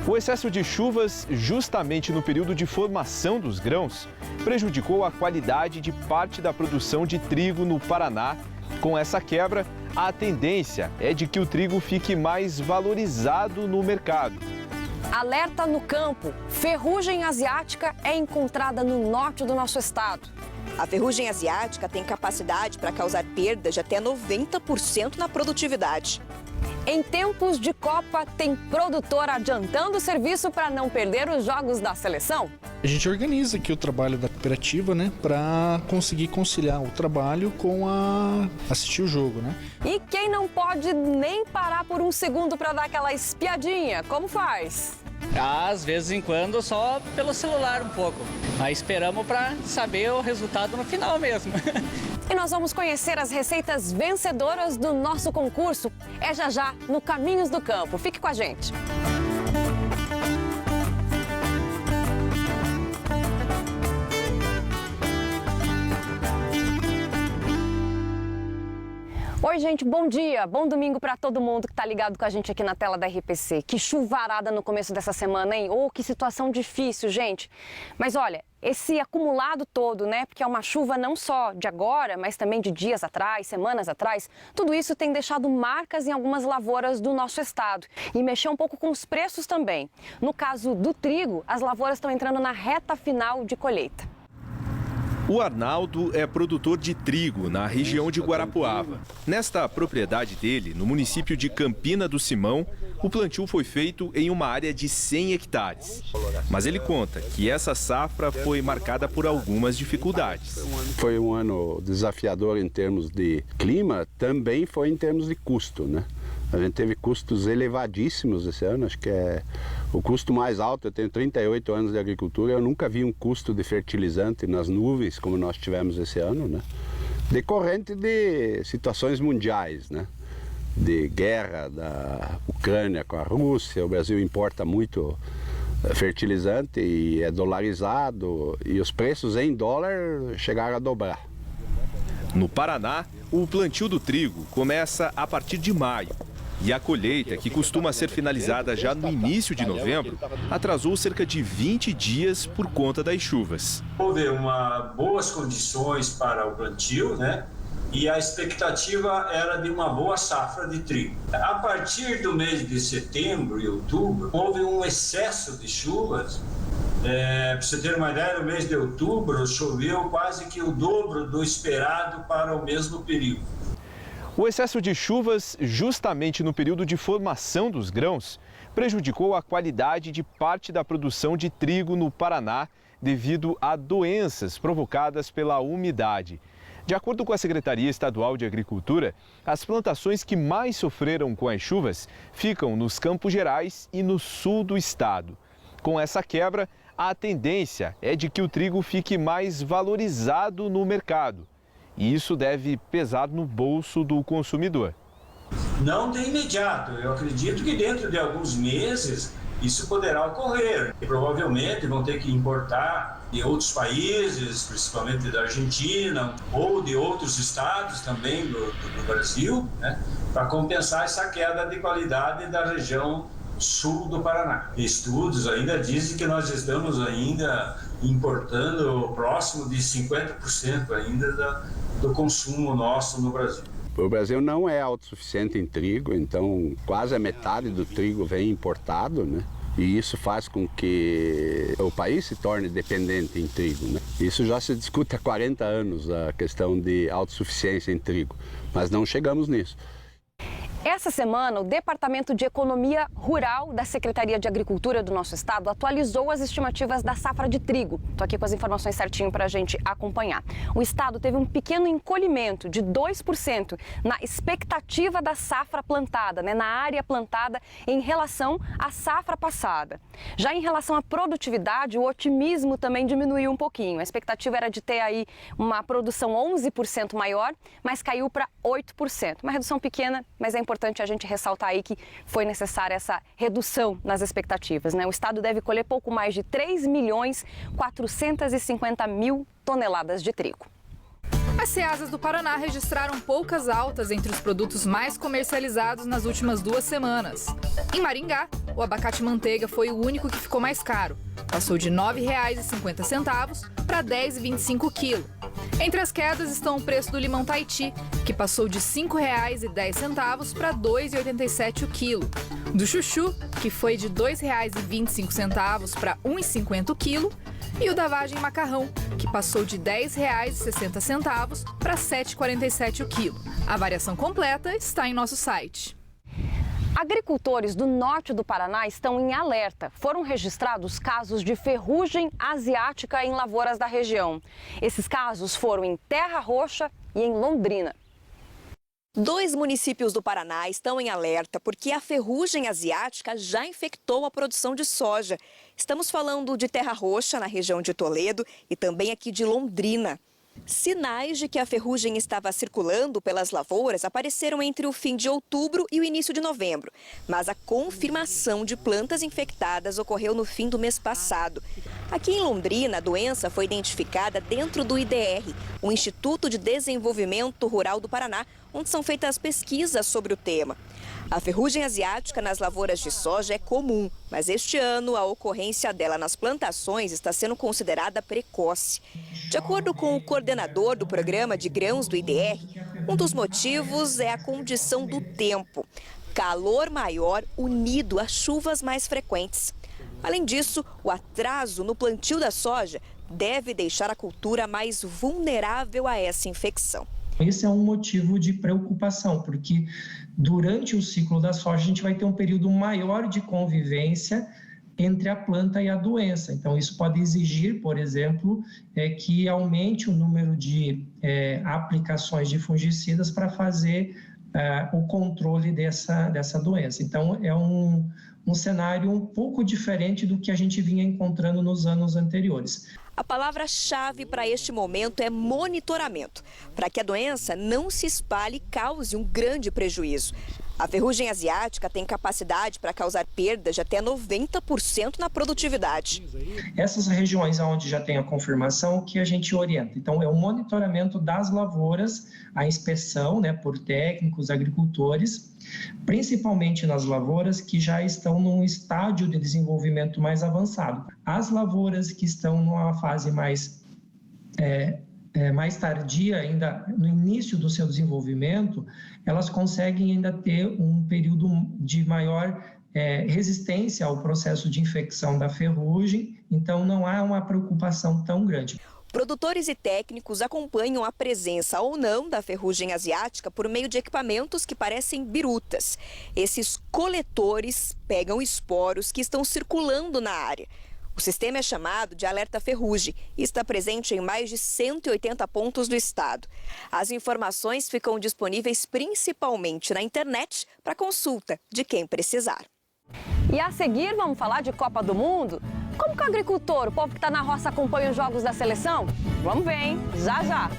O excesso de chuvas, justamente no período de formação dos grãos, prejudicou a qualidade de parte da produção de trigo no Paraná. Com essa quebra, a tendência é de que o trigo fique mais valorizado no mercado. Alerta no campo: ferrugem asiática é encontrada no norte do nosso estado. A ferrugem asiática tem capacidade para causar perdas de até 90% na produtividade. Em tempos de Copa, tem produtor adiantando o serviço para não perder os jogos da seleção? A gente organiza aqui o trabalho da cooperativa, né, para conseguir conciliar o trabalho com assistir o jogo, né? E quem não pode nem parar por um segundo para dar aquela espiadinha, como faz? Às vezes em quando só pelo celular um pouco. Aí esperamos para saber o resultado no final mesmo. E nós vamos conhecer as receitas vencedoras do nosso concurso. É já no Caminhos do Campo. Fique com a gente. Oi, gente, bom dia, bom domingo para todo mundo que tá ligado com a gente aqui na tela da RPC. Que chuvarada no começo dessa semana, hein? Oh, que situação difícil, gente. Mas olha, esse acumulado todo, né? Porque é uma chuva não só de agora, mas também de dias atrás, semanas atrás, tudo isso tem deixado marcas em algumas lavouras do nosso estado e mexeu um pouco com os preços também. No caso do trigo, as lavouras estão entrando na reta final de colheita. O Arnaldo é produtor de trigo na região de Guarapuava. Nesta propriedade dele, no município de Campina do Simão, o plantio foi feito em uma área de 100 hectares. Mas ele conta que essa safra foi marcada por algumas dificuldades. Foi um ano desafiador em termos de clima, também foi em termos de custo, né? A gente teve custos elevadíssimos esse ano, acho que é o custo mais alto. Eu tenho 38 anos de agricultura, eu nunca vi um custo de fertilizante nas nuvens como nós tivemos esse ano, né? Decorrente de situações mundiais, né? De guerra da Ucrânia com a Rússia, o Brasil importa muito fertilizante e é dolarizado, e os preços em dólar chegaram a dobrar. No Paraná, o plantio do trigo começa a partir de maio. E a colheita, que costuma ser finalizada já no início de novembro, atrasou cerca de 20 dias por conta das chuvas. Houve boas condições para o plantio, né? E a expectativa era de uma boa safra de trigo. A partir do mês de setembro e outubro, houve um excesso de chuvas. Para você ter uma ideia, no mês de outubro choveu quase que o dobro do esperado para o mesmo período. O excesso de chuvas, justamente no período de formação dos grãos, prejudicou a qualidade de parte da produção de trigo no Paraná devido a doenças provocadas pela umidade. De acordo com a Secretaria Estadual de Agricultura, as plantações que mais sofreram com as chuvas ficam nos Campos Gerais e no sul do estado. Com essa quebra, a tendência é de que o trigo fique mais valorizado no mercado. E isso deve pesar no bolso do consumidor. Não de imediato, eu acredito que dentro de alguns meses isso poderá ocorrer. E provavelmente vão ter que importar de outros países, principalmente da Argentina ou de outros estados também do Brasil, né, para compensar essa queda de qualidade da região sul do Paraná. Estudos ainda dizem que nós estamos ainda importando próximo de 50% ainda do consumo nosso no Brasil. O Brasil não é autossuficiente em trigo, então quase a metade do trigo vem importado, né? E isso faz com que o país se torne dependente em trigo, né? Isso já se discute há 40 anos, a questão de autossuficiência em trigo, mas não chegamos nisso. Essa semana, o Departamento de Economia Rural da Secretaria de Agricultura do nosso estado atualizou as estimativas da safra de trigo. Estou aqui com as informações certinho para a gente acompanhar. O estado teve um pequeno encolhimento de 2% na expectativa da safra plantada, né, na área plantada em relação à safra passada. Já em relação à produtividade, o otimismo também diminuiu um pouquinho. A expectativa era de ter aí uma produção 11% maior, mas caiu para 8%. Uma redução pequena, mas é importante a gente ressaltar aí que foi necessária essa redução nas expectativas, né? O estado deve colher pouco mais de 3.450.000 toneladas de trigo. As ceasas do Paraná registraram poucas altas entre os produtos mais comercializados nas últimas 2 semanas. Em Maringá, o abacate manteiga foi o único que ficou mais caro. Passou de R$ 9,50 para R$ 10,25 o quilo. Entre as quedas estão o preço do limão Tahiti, que passou de R$ 5,10 para R$ 2,87 o quilo. Do chuchu, que foi de R$ 2,25 para R$ 1,50 o quilo. E o da vagem macarrão, que passou de R$ 10,60 para R$ 7,47 o quilo. A variação completa está em nosso site. Agricultores do norte do Paraná estão em alerta. Foram registrados casos de ferrugem asiática em lavouras da região. Esses casos foram em Terra Roxa e em Londrina. 2 municípios do Paraná estão em alerta porque a ferrugem asiática já infectou a produção de soja. Estamos falando de Terra Roxa, na região de Toledo, e também aqui de Londrina. Sinais de que a ferrugem estava circulando pelas lavouras apareceram entre o fim de outubro e o início de novembro. Mas a confirmação de plantas infectadas ocorreu no fim do mês passado. Aqui em Londrina, a doença foi identificada dentro do IDR, o Instituto de Desenvolvimento Rural do Paraná, onde são feitas pesquisas sobre o tema. A ferrugem asiática nas lavouras de soja é comum, mas este ano a ocorrência dela nas plantações está sendo considerada precoce. De acordo com o coordenador do programa de grãos do IDR, um dos motivos é a condição do tempo. Calor maior unido a chuvas mais frequentes. Além disso, o atraso no plantio da soja deve deixar a cultura mais vulnerável a essa infecção. Esse é um motivo de preocupação, porque durante o ciclo da soja a gente vai ter um período maior de convivência entre a planta e a doença. Então, isso pode exigir, por exemplo, que aumente o número de aplicações de fungicidas para fazer o controle dessa doença. Então, é um cenário um pouco diferente do que a gente vinha encontrando nos anos anteriores. A palavra-chave para este momento é monitoramento, para que a doença não se espalhe e cause um grande prejuízo. A ferrugem asiática tem capacidade para causar perdas de até 90% na produtividade. Essas regiões onde já tem a confirmação, o que a gente orienta? Então, é o monitoramento das lavouras, a inspeção, por técnicos, agricultores, principalmente nas lavouras que já estão num estágio de desenvolvimento mais avançado. As lavouras que estão numa fase mais tardia, ainda no início do seu desenvolvimento, elas conseguem ainda ter um período de maior resistência ao processo de infecção da ferrugem, então não há uma preocupação tão grande. Produtores e técnicos acompanham a presença ou não da ferrugem asiática por meio de equipamentos que parecem birutas. Esses coletores pegam esporos que estão circulando na área. O sistema é chamado de alerta ferrugem e está presente em mais de 180 pontos do estado. As informações ficam disponíveis principalmente na internet para consulta de quem precisar. E a seguir, vamos falar de Copa do Mundo? Como que o agricultor, o povo que está na roça, acompanha os jogos da seleção? Vamos ver, hein? Já, já!